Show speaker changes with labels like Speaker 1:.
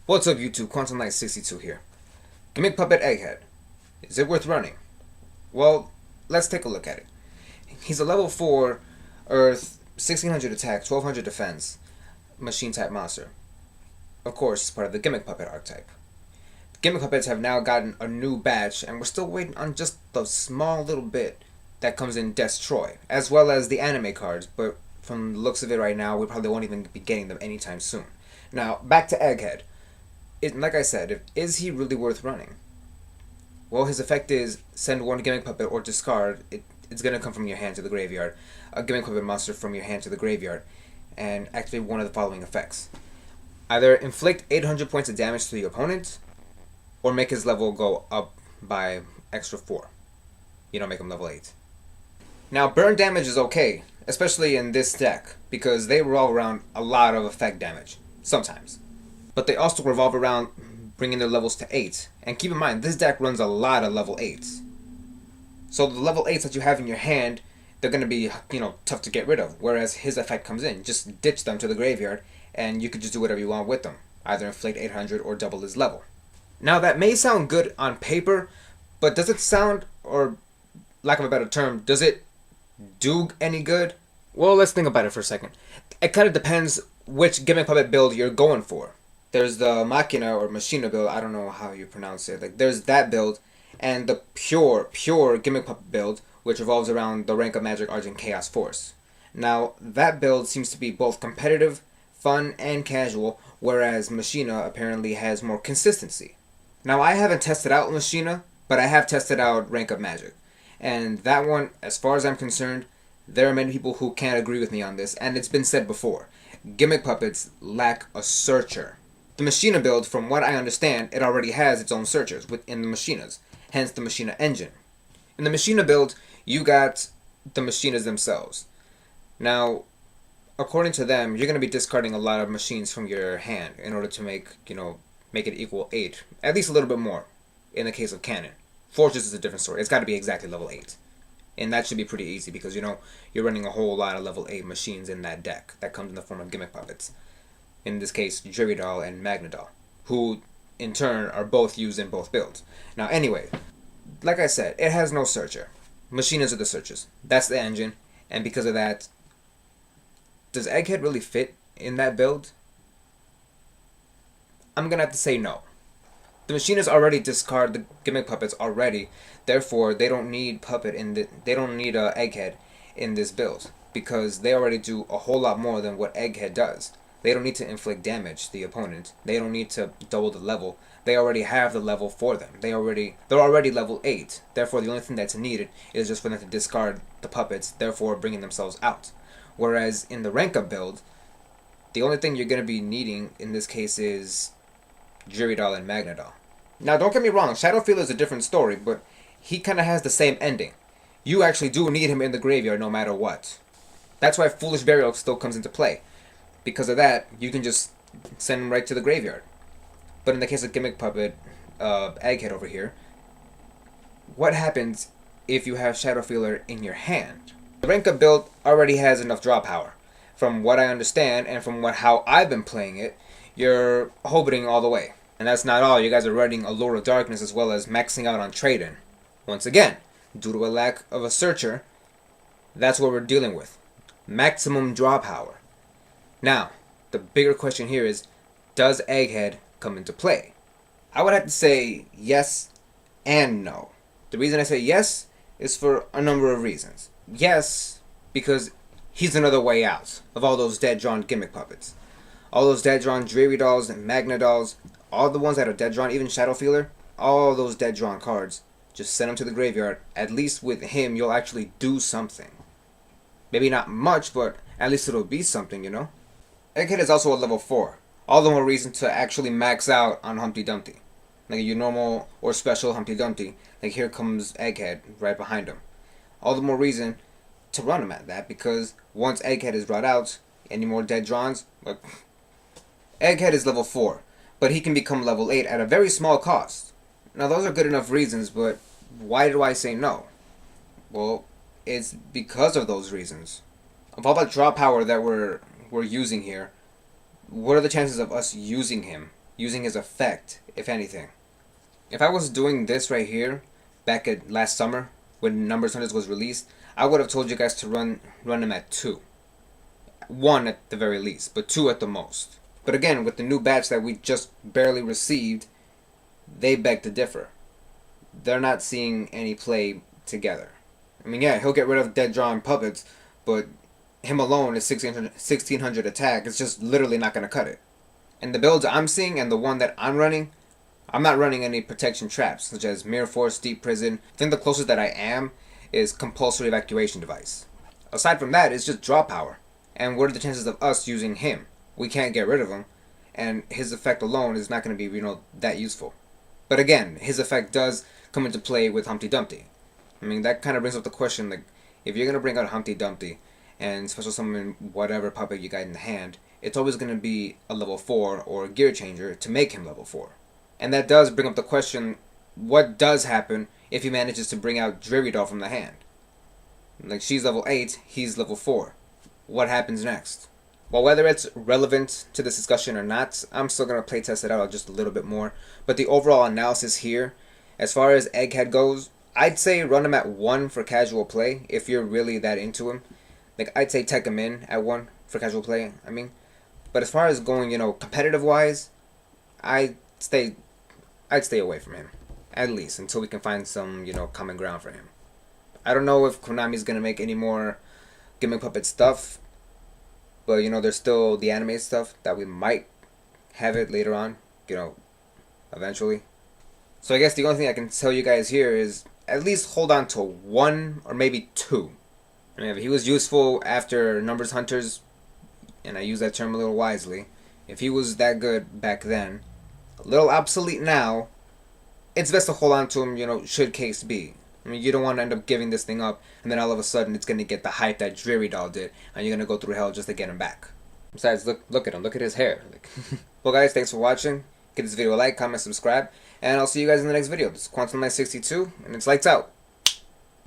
Speaker 1: What's up YouTube, Quantum Knight 62 here. Gimmick Puppet Egghead. Is it worth running? Well, let's take a look at it. He's a level 4 Earth, 1600 attack, 1200 defense, machine type monster. Of course, it's part of the Gimmick Puppet archetype. Gimmick Puppets have now gotten a new batch, and we're still waiting on just the small little bit that comes in Destroy, as well as the anime cards, but from the looks of it right now, we probably won't even be getting them anytime soon. Now, back to Egghead. Like I said, is he really worth running? Well, his effect is send one Gimmick Puppet or discard. It's going to come from your hand to the graveyard. A Gimmick Puppet monster from your hand to the graveyard. And activate one of the following effects. Either inflict 800 points of damage to the opponent, or make his level go up by extra 4. You don't make him level 8. Now, burn damage is okay, especially in this deck, because they revolve around a lot of effect damage. Sometimes. But they also revolve around bringing their levels to 8. And keep in mind, this deck runs a lot of level 8s. So the level 8s that you have in your hand, they're going to be, tough to get rid of. Whereas his effect comes in. Just ditch them to the graveyard, and you can just do whatever you want with them. Either inflate 800 or double his level. Now that may sound good on paper, but does it sound, or lack of a better term, does it do any good? Well, let's think about it for a second. It kind of depends which Gimmick Puppet build you're going for. There's the Machina or Machina build, I don't know how you pronounce it. Like, there's that build, and the pure Gimmick Puppet build, which revolves around the rank of Magic Argent Chaos Force. Now, that build seems to be both competitive, fun, and casual, whereas Machina apparently has more consistency. Now, I haven't tested out Machina, but I have tested out Rank of Magic. And that one, as far as I'm concerned, there are many people who can't agree with me on this, and it's been said before. Gimmick Puppets lack a searcher. The Machina build, from what I understand, it already has its own searchers within the Machinas, hence the Machina engine. In the Machina build, you got the Machinas themselves. Now, according to them, you're going to be discarding a lot of machines from your hand in order to make it equal 8. At least a little bit more, in the case of Cannon. Fortress is a different story. It's got to be exactly level 8. And that should be pretty easy because, you're running a whole lot of level 8 machines in that deck. That comes in the form of Gimmick Puppets. In this case, Jury-Doll and Magna-Doll, who, in turn, are both used in both builds. Now, anyway, like I said, it has no searcher. Machinas are the searchers. That's the engine, and because of that, does Egghead really fit in that build? I'm gonna have to say no. The Machinas already discard the Gimmick Puppets already, therefore they don't need Egghead in this build, because they already do a whole lot more than what Egghead does. They don't need to inflict damage to the opponent. They don't need to double the level. They already have the level for them. They're already level 8. Therefore, the only thing that's needed is just for them to discard the puppets, therefore bringing themselves out. Whereas in the rank up build, the only thing you're going to be needing in this case is Jury-Doll and Magna-Doll. Now, don't get me wrong, Shadowfield is a different story, but he kind of has the same ending. You actually do need him in the graveyard no matter what. That's why Foolish Burial still comes into play. Because of that, you can just send him right to the graveyard. But in the case of Gimmick Puppet, Egghead over here, what happens if you have Shadowfielder in your hand? The rank up build already has enough draw power. From what I understand, and from how I've been playing it, you're hobbling all the way. And that's not all, you guys are running Allure of Darkness as well as maxing out on Trade-In. Once again, due to a lack of a searcher, that's what we're dealing with. Maximum draw power. Now, the bigger question here is, does Egghead come into play? I would have to say yes and no. The reason I say yes is for a number of reasons. Yes, because he's another way out of all those dead-drawn Gimmick Puppets. All those dead-drawn Jury-Dolls and Magna-Dolls, all the ones that are dead-drawn, even Shadowfielder, all those dead-drawn cards, just send them to the graveyard. At least with him, you'll actually do something. Maybe not much, but at least it'll be something, Egghead is also a level 4. All the more reason to actually max out on Humpty Dumpty. Like your normal or special Humpty Dumpty. Like here comes Egghead right behind him. All the more reason to run him at that, because once Egghead is brought out, any more dead drawns, Egghead is level 4. But he can become level 8 at a very small cost. Now those are good enough reasons, but why do I say no? Well, it's because of those reasons. Of all that draw power that we're using here, what are the chances of us using him using his effect, if anything. If I was doing this right here, back at last summer, when Numbers Hunters was released, I would have told you guys to run him at 2. 1 at the very least, but 2 at the most. But again, with the new batch that we just barely received, they beg to differ. They're not seeing any play together. I mean, yeah, he'll get rid of dead drawing puppets, but him alone is 1600 attack. It's just literally not going to cut it. And the builds I'm seeing and the one that I'm running, I'm not running any protection traps, such as Mirror Force, Deep Prison. I think the closest that I am is Compulsory Evacuation Device. Aside from that, it's just draw power. And what are the chances of us using him? We can't get rid of him, and his effect alone is not going to be, that useful. But again, his effect does come into play with Humpty Dumpty. I mean, that kind of brings up the question, like, if you're going to bring out Humpty Dumpty and special summon whatever puppet you got in the hand, it's always going to be a level 4 or a gear changer to make him level 4. And that does bring up the question, what does happen if he manages to bring out Dreary Doll from the hand? Like, she's level 8, he's level 4. What happens next? Well, whether it's relevant to this discussion or not, I'm still going to playtest it out just a little bit more. But the overall analysis here, as far as Egghead goes, I'd say run him at 1 for casual play if you're really that into him. Like, I'd say tech him in at 1 for casual play, I mean. But as far as going, competitive-wise, I'd stay away from him. At least, until we can find some, common ground for him. I don't know if Konami's going to make any more Gimmick Puppet stuff. But, there's still the anime stuff that we might have it later on, eventually. So I guess the only thing I can tell you guys here is at least hold on to 1 or maybe 2. I mean, if he was useful after Numbers Hunters, and I use that term a little wisely, if he was that good back then, a little obsolete now, it's best to hold on to him, should case be. I mean, you don't want to end up giving this thing up, and then all of a sudden it's going to get the hype that Dreary Doll did, and you're going to go through hell just to get him back. Besides, look at him. Look at his hair. Well, guys, thanks for watching. Give this video a like, comment, subscribe, and I'll see you guys in the next video. This is Quantum Knight 62, and it's lights out.